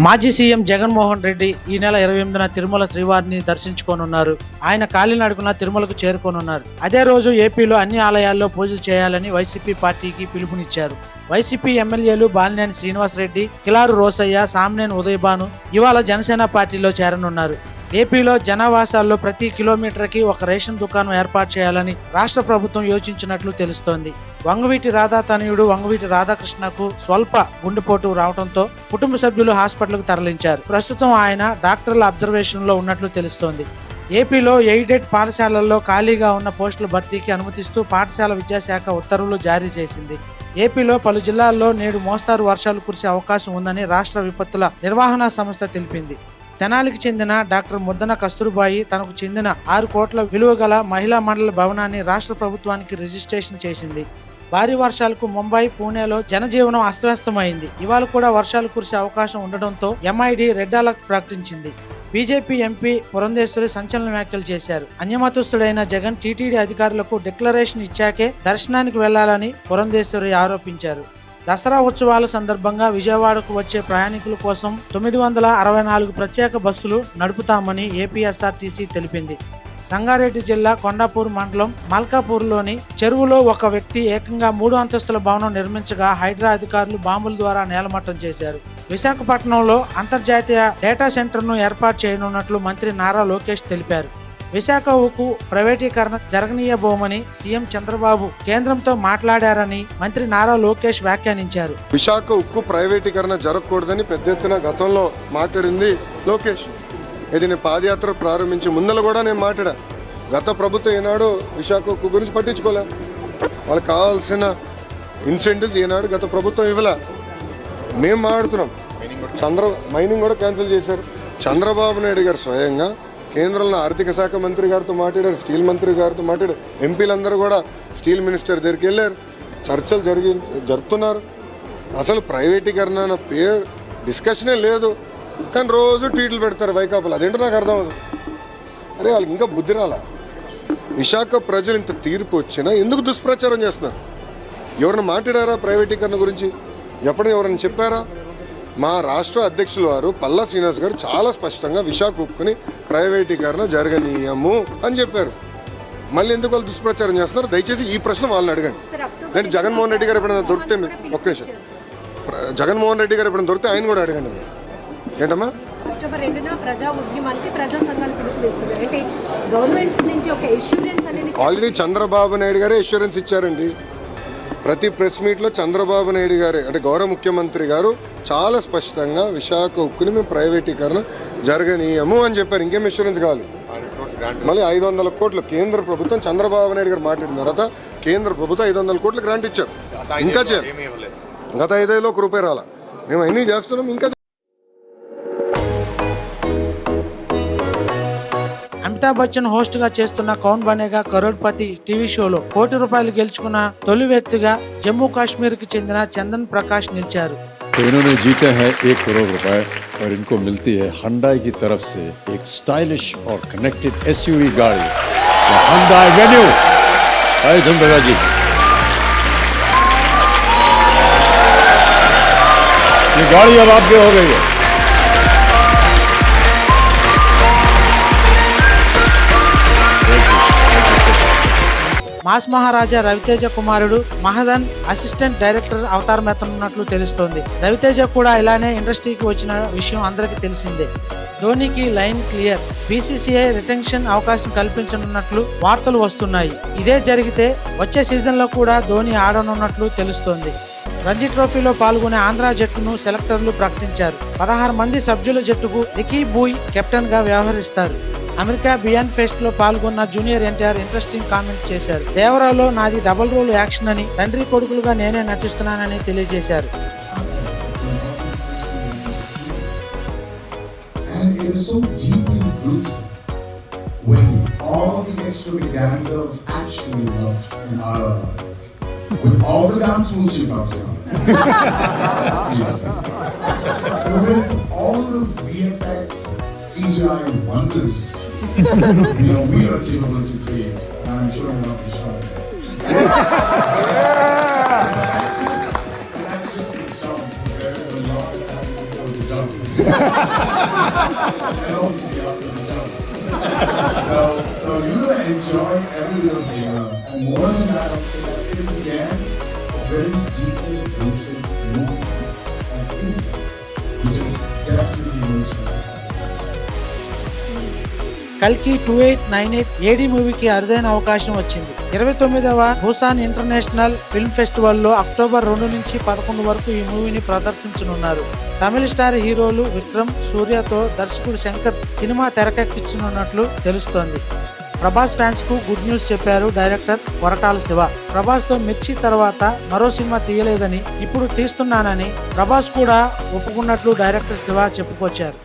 మాజీ సీఎం జగన్మోహన్ రెడ్డి ఈ నెల 28న తిరుమల శ్రీవారిని దర్శించుకోనున్నారు. ఆయన కాలినడకన తిరుమలకు చేరుకోనున్నారు. అదే రోజు ఏపీలో అన్ని ఆలయాల్లో పూజలు చేయాలని వైసీపీ పార్టీకి పిలుపునిచ్చారు. వైసీపీ ఎమ్మెల్యేలు బాలినేని శ్రీనివాసరెడ్డి, కిలారు రోసయ్య, సామినేని ఉదయభాను ఇవాళ జనసేన పార్టీలో చేరనున్నారు. ఏపీలో జనావాసాల్లో ప్రతి కిలోమీటర్కి ఒక రేషన్ దుకాణం ఏర్పాటు చేయాలని రాష్ట్ర ప్రభుత్వం యోచించినట్లు తెలుస్తోంది. వంగవీటి రాధా తనయుడు వంగవీటి రాధాకృష్ణకు స్వల్ప గుండెపోటు రావడంతో కుటుంబ సభ్యులు హాస్పిటల్కు తరలించారు. ప్రస్తుతం ఆయన డాక్టర్ల అబ్జర్వేషన్ లో ఉన్నట్లు తెలుస్తోంది. ఏపీలో ఎయిడెడ్ పాఠశాలల్లో ఖాళీగా ఉన్న పోస్టుల భర్తీకి అనుమతిస్తూ పాఠశాల విద్యాశాఖ ఉత్తర్వులు జారీ చేసింది. ఏపీలో పలు జిల్లాల్లో నేడు మోస్తారు వర్షాలు కురిసే అవకాశం ఉందని రాష్ట్ర విపత్తుల నిర్వహణ సంస్థ తెలిపింది. తెనాలికి చెందిన డాక్టర్ ముద్దన కస్తూరిబాయి తనకు చెందిన 6 కోట్ల విలువ గల మహిళా మండలి భవనాన్ని రాష్ట్ర ప్రభుత్వానికి రిజిస్ట్రేషన్ చేసింది. భారీ వర్షాలకు ముంబై, పూణేలో జనజీవనం అస్తవ్యస్తమైంది. ఇవాళ కూడా వర్షాలు కురిసే అవకాశం ఉండడంతో ఎంఐడి రెడ్ అలర్ట్ ప్రకటించింది. బీజేపీ ఎంపీ పురంధేశ్వరి సంచలన వ్యాఖ్యలు చేశారు. అన్యమతస్థుడైన జగన్ టీటీడీ అధికారులకు డిక్లరేషన్ ఇచ్చాకే దర్శనానికి వెళ్లాలని పురంధేశ్వరి ఆరోపించారు. దసరా ఉత్సవాల సందర్భంగా విజయవాడకు వచ్చే ప్రయాణికుల కోసం 964 ప్రత్యేక బస్సులు నడుపుతామని ఏపీఎస్ఆర్టీసీ తెలిపింది. సంగారెడ్డి జిల్లా కొండాపూర్ మండలం మల్కాపూర్లోని చెరువులో ఒక వ్యక్తి ఏకంగా 3 అంతస్తుల భవనం నిర్మించగా హైడ్రా అధికారులు బాంబుల ద్వారా నేలమట్టం చేశారు. విశాఖపట్నంలో అంతర్జాతీయ డేటా సెంటర్ను ఏర్పాటు చేయనున్నట్లు మంత్రి నారా లోకేష్ తెలిపారు. విశాఖ ఉక్కు ప్రైవేటీకరణ జరగనీయబోమని సీఎం చంద్రబాబు కేంద్రంతో మాట్లాడారని మంత్రి నారా లోకేష్ వ్యాఖ్యానించారు. విశాఖ ఉక్కు ప్రైవేటీకరణ జరగకూడదని పెద్ద ఎత్తున గతంలో మాట్లాడింది లోకేష్. ఇది నేను పాదయాత్ర ప్రారంభించి ముందర కూడా నేను మాట్లాడా. గత ప్రభుత్వం ఈనాడు విశాఖ ఉక్కు గురించి పట్టించుకోలే. వాళ్ళకి కావాల్సిన ఇన్సెంటివ్స్ ఈనాడు గత ప్రభుత్వం ఇవ్వలే. మేము మాట్లాడుతున్నాం. మైనింగ్ కూడా క్యాన్సిల్ చేశారు. చంద్రబాబు నాయుడు గారు స్వయంగా కేంద్రంలో ఆర్థిక శాఖ మంత్రి గారితో మాట్లాడారు, స్టీల్ మంత్రి గారితో మాట్లాడారు. ఎంపీలందరూ కూడా స్టీల్ మినిస్టర్ దగ్గరికి వెళ్ళారు. చర్చలు జరుపుతున్నారు. అసలు ప్రైవేటీకరణ అన్న పేరు డిస్కషనే లేదు. కానీ రోజు ట్వీట్లు పెడతారు వైకాపాలు. అదేంటో నాకు అర్థం అవుతుంది. అరే వాళ్ళకి ఇంకా బుద్ధి రాలా. విశాఖ ప్రజలు ఇంత తీర్పు వచ్చినా ఎందుకు దుష్ప్రచారం చేస్తున్నారు? ఎవరైనా మాట్లాడారా ప్రైవేటీకరణ గురించి? ఎప్పుడైనా ఎవరైనా చెప్పారా? మా రాష్ట్ర అధ్యక్షుల వారు పల్లా శ్రీనివాస్ గారు చాలా స్పష్టంగా విశాఖ ఉక్కుని ప్రైవేటీకరణ జరగనీయము అని చెప్పారు. మళ్ళీ ఎందుకు వాళ్ళు దుష్ప్రచారం చేస్తున్నారు? దయచేసి ఈ ప్రశ్న వాళ్ళని అడగండి. నేను జగన్మోహన్ రెడ్డి గారు ఎప్పుడైనా దొరికితే ఒక్క నిమిషం, జగన్మోహన్ రెడ్డి గారు ఎప్పుడైనా దొరికితే ఆయన కూడా అడగండి. ఏంటమ్మా? అక్టోబర్ 2న ప్రజా ఉద్యమానికి ప్రజా సంఘాలు పిలుపునిస్తుంది. అంటే గవర్నమెంట్ నుంచి ఒక అష్యూరెన్స్ అనేది ఆల్రెడీ చంద్రబాబు నాయుడు గారే అష్యూరెన్స్ ఇచ్చారండి. ప్రతి ప్రెస్ మీట్లో చంద్రబాబు నాయుడు గారే అంటే గౌరవ ముఖ్యమంత్రి గారు చాలా స్పష్టంగా విశాఖ ఉక్కుని మేము ప్రైవేటీకరణ జరగనీయము అని చెప్పారు. ఇంకేం అష్యూరెన్స్ కావాలి? మళ్ళీ 500 కోట్లు కేంద్ర ప్రభుత్వం చంద్రబాబు నాయుడు గారు మాట్లాడిన తర్వాత కేంద్ర ప్రభుత్వం 500 కోట్లు గ్రాంట్ ఇచ్చారు. ఇంకా చేయాలి. గత 5 ఏళ్ళలో ₹1 రాలా. మేము అన్నీ చేస్తున్నాం. ఇంకా అమితాబ్ బచ్చన్ హోస్ట్ గా చేస్తున్న కౌన్ బనేగా కరోడ్పతి టీవీ షోలో ₹1 కోటి గెలుచుకున్న తొలి వ్యక్తిగా జమ్మూ కాశ్మీర్ కి చెందిన చందన్ ప్రకాష్ నిలిచారు. इन्होंने जीते हैं ₹1 करोड़ और इनको मिलती है Hyundai की तरफ से एक स्टाइलिश और कनेक्टेड SUV गाड़ी Hyundai Venue। हाय धनराज जी, ये गाड़ी अब आपके हो गई है। మాస్ మహారాజా రవితేజ కుమారుడు మహదన్ అసిస్టెంట్ డైరెక్టర్ అవతారం ఎత్తనున్నట్లు తెలుస్తోంది. రవితేజ కూడా ఇలానే ఇండస్ట్రీకి వచ్చిన విషయం అందరికీ తెలిసిందే. ధోనికి లైన్ క్లియర్. బీసీసీఐ రిటెన్షన్ అవకాశం కల్పించనున్నట్లు వార్తలు వస్తున్నాయి. ఇదే జరిగితే వచ్చే సీజన్లో కూడా ధోని ఆడనున్నట్లు తెలుస్తోంది. రంజీ ట్రోఫీలో పాల్గొనే ఆంధ్ర జట్టును సెలెక్టర్లు ప్రకటించారు. 16 మంది సభ్యుల జట్టుకు రికీ బూయ్ కెప్టెన్ గా వ్యవహరిస్తారు. అమెరికా బియాన్ ఫెస్ట్ లో పాల్గొన్న జూనియర్ ఎన్టీఆర్ ఇంట్రెస్టింగ్ కామెంట్ చేశారు. దేవరాలో నాది డబుల్ రోల్ యాక్షన్ అని, తండ్రి కొడుకులుగా నేనే నటిస్తున్నానని తెలియజేశారు. CGI wonders. We are capable to create. I'm sure I'm not the show. That's just the song. There's a lot of And obviously after the job. So you're gonna enjoy every little thing. And more than that, I'll say that it is again a very deeply rooted movie of India, which is definitely useful. కల్కి 2898 ఏడీ మూవీకి అరుదైన అవకాశం వచ్చింది. 29వ భూసాన్ international film ఫెస్టివల్లో October 2 నుంచి 11 వరకు ఈ మూవీని ప్రదర్శించనున్నారు. తమిళ star హీరోలు విక్రమ్, సూర్యతో దర్శకుడు శంకర్ సినిమా తెరకెక్కించనున్నట్లు తెలుస్తోంది. ప్రభాస్ ఫ్యాన్స్ కు గుడ్ న్యూస్ చెప్పారు డైరెక్టర్ కొరటాల శివ. ప్రభాస్ తో మిర్చి తర్వాత మరో సినిమా తీయలేదని, ఇప్పుడు తీస్తున్నానని ప్రభాస్ కూడా ఒప్పుకున్నట్లు డైరెక్టర్ శివ చెప్పుకొచ్చారు.